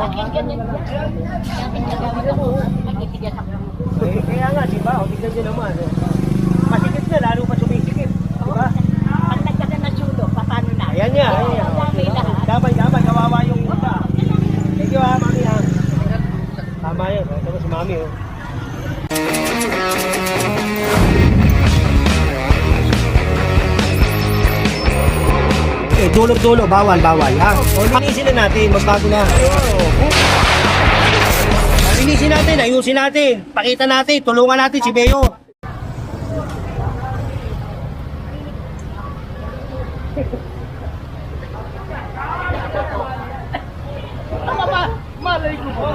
Laging ganyan yan. Laging nagawin ako. Magtitigas ako. Kaya nga, di ba? O, tignan nyo naman. Masikip na, lalo pa sumisikip. Di ba? Pag nagkagan na sulo, paano na? Ayan niya, ayan niya. Damay lahat. Damay, kawawa yung iba. Thank you ha, mami ha. Tama yun, ito si mami oh. Dulo-dulo, bawal ha. O, linisin na natin, magbago na. Linisin natin, ayusin natin, pakita natin, tulungan natin si Beo. Malay ko po.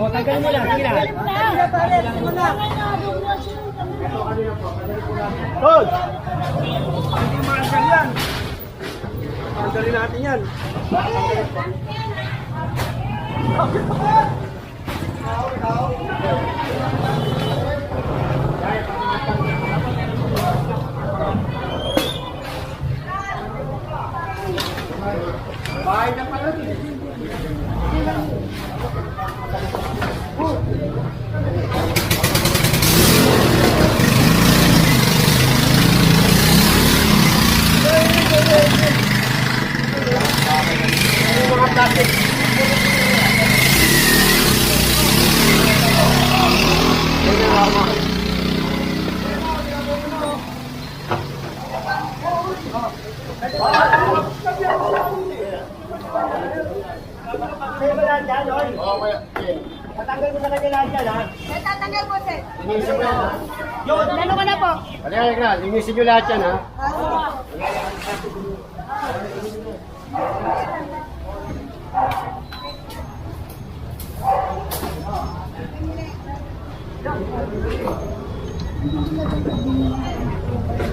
O, tanggalin mo lang, sige na. Tol! Hindi maanggal yan. Tanggalin natin yan. Bahay na pala ito. Mga plastic. Sa'yo ba lahat yan, Oy? Patanggal mo na kanya lahat yan, ha? Tatanggal po, sir. Linisin mo yan, ha? Yun! Lalo ko na po. Halika na, linisin nyo lahat yan, ha?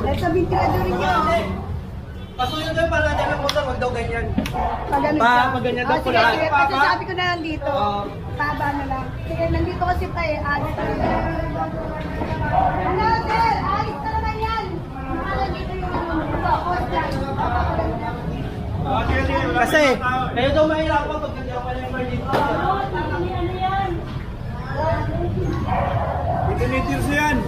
Let's sabihin ka na rin nyo. Pasuyo daw para dyan ang motor, wag daw ganyan. Pagalit Pag ganyan daw po lahat. Sige, sabi ko na lang dito. Paba na lang. Sige, nandito kasi pa eh. Alis na lang. Ano, sir? Alis na naman yan. Nandito yung boss dyan. Kasi, kayo daw mahirapan pag ganyan pa yung dito. Ano yan? Itinitils yan.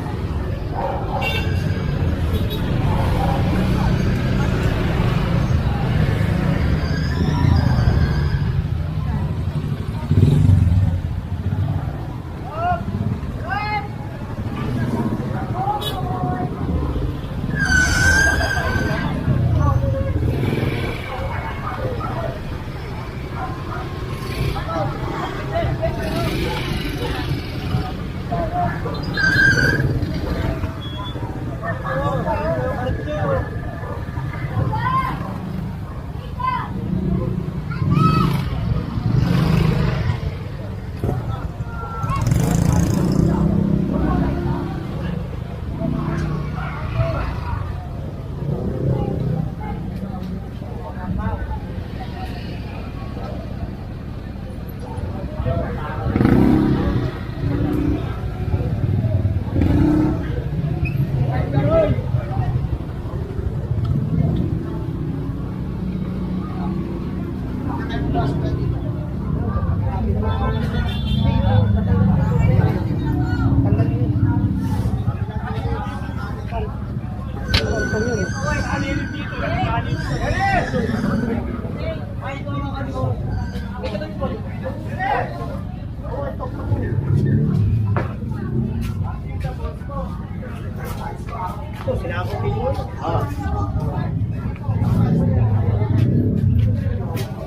Ito, sinakot din mo.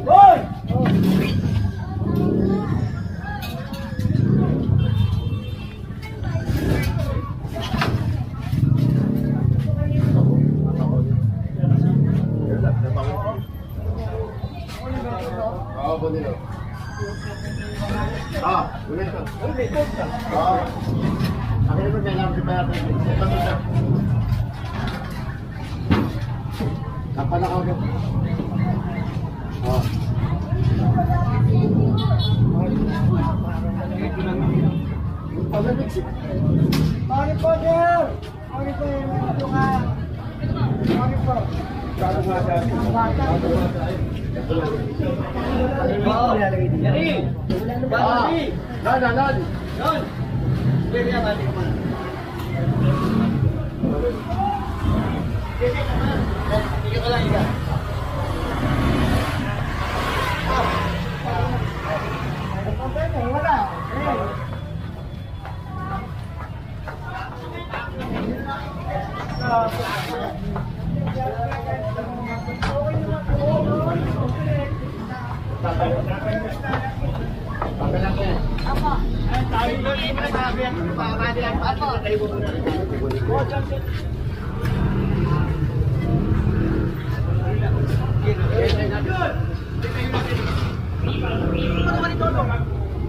Hoy! Ulit ka. Akin mo kailangan si Pera. Kapan ako. Oh. Sorry po, sir! Sorry po, ito ka. Sorry po.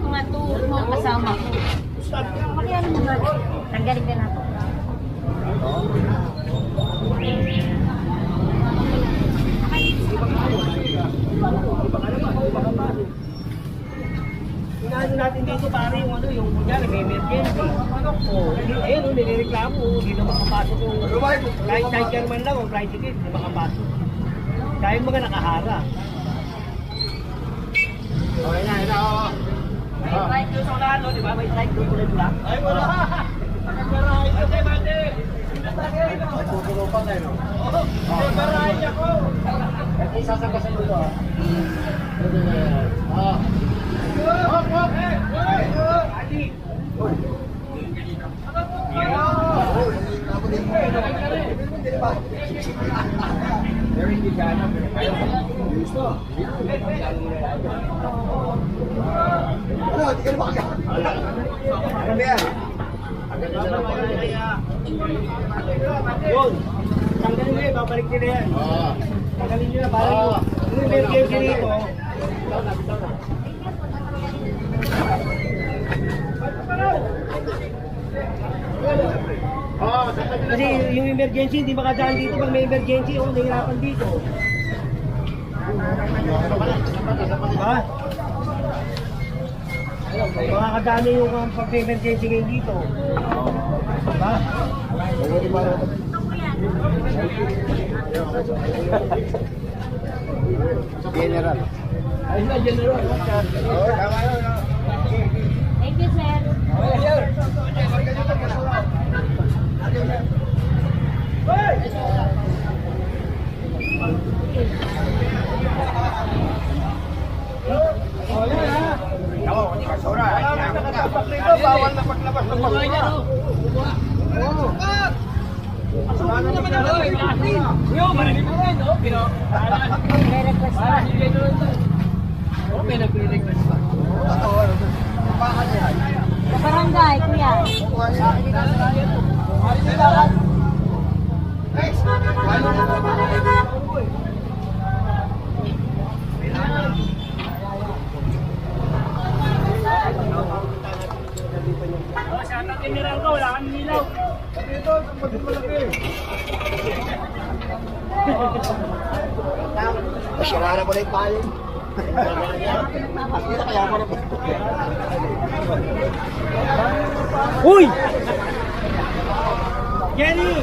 Mga tour mo kasama ko. Pakiano mo nga. Tanggalin ka na ako. Inaano natin dito pare yung ano, yung kunyari may emergency. Ayun, nilireklamo, hindi na makapasok yung kahit chairman lang o flight ticket, hindi makapasok. Dahil mga nakahara. Okay na, ito. May strike doon sa unahan, no? Di ba? May strike doon ulit lang. Ay, wala! Nagparahay ka tayo, mate! Tutulungan tayo, no? Nagparahay ako! Ito isasagasan mo ito, ah. Ah. Hop, hop! Adi! Very good guy. Ano, hindi ka na makakaya. Ano yan? Yun! Tanggalin nyo yun, babalik nyo na yan. Ah. Tanggalin nyo na, parang yung emergency rito. Ah, Kasi yung emergency, hindi makadaan dito pag may emergency, nahihirapan dito. Diba? Makakadami yung pag may emergency ngayon dito. Diba? General. Ayun na, General. Oo, tama yun. Thank you, sir. Bawal na paglabas ng basura. May request pa. Sa barangay, kuya. Sa ating general ko, wala kang nilaw. Dito, pagod malaki. Sirara mo na yung payo. Hindi na kaya mo na. Uy! Jenny!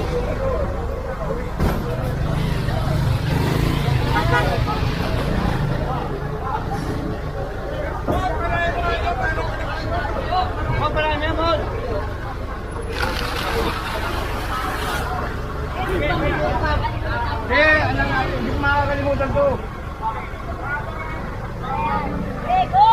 Alam natin, hindi ko makakalimutan to. Hey, go!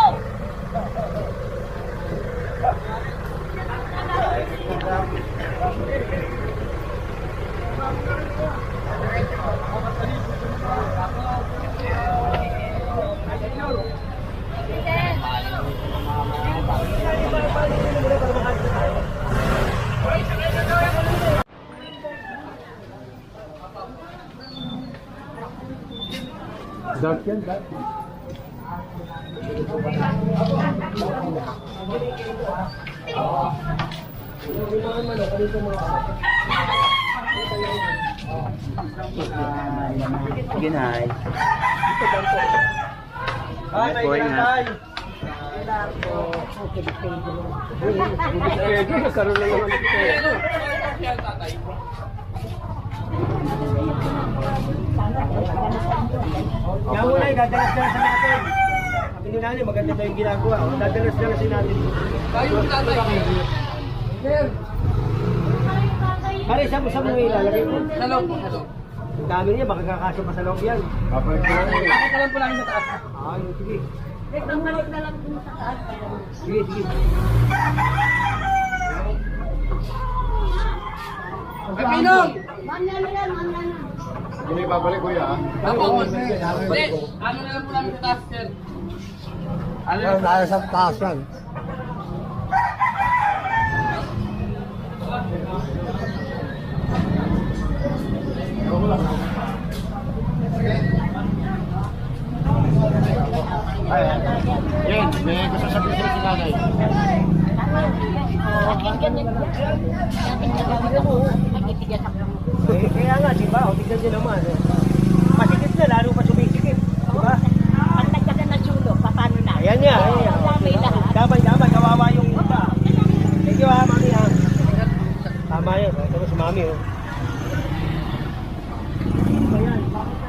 Dark yan, dark. Ginay. Ay, may po, ilan ingat. tayo. Nagkaroon na naman ito. Kaya muna yung dadalas-dalas natin. Sabi ni nanay, maganda daw yung ginagawa. Dadalas-dalas natin. Pare, saan mo ilalagay mo? Sa loob po, sa loob. Ang dami niya, baka kakasya pa sa loob yan. Papalit ko lang. Pakita lang po namin sa taas. Ay, sige. Bumalik na lang dun sa taas. Sige, sige. Kapinong! Mamaya na yan, mamaya na. Hindi babalik kuya. Apo, hindi. Ano na lang po namin sa taas, sir? Ano Ano na sa taas yan? Yan, may gusto sabihin sila si nanay. Eh, kaya nga, di ba? O, tignan nyo naman. Masikip na, lalo pa sumisikip. Di ba? Ayan niya, ayan niya. Damay, kawawa yung iba. Thank you ha, mami ha. Tama yan, ito si mami oh. Ayan, bakit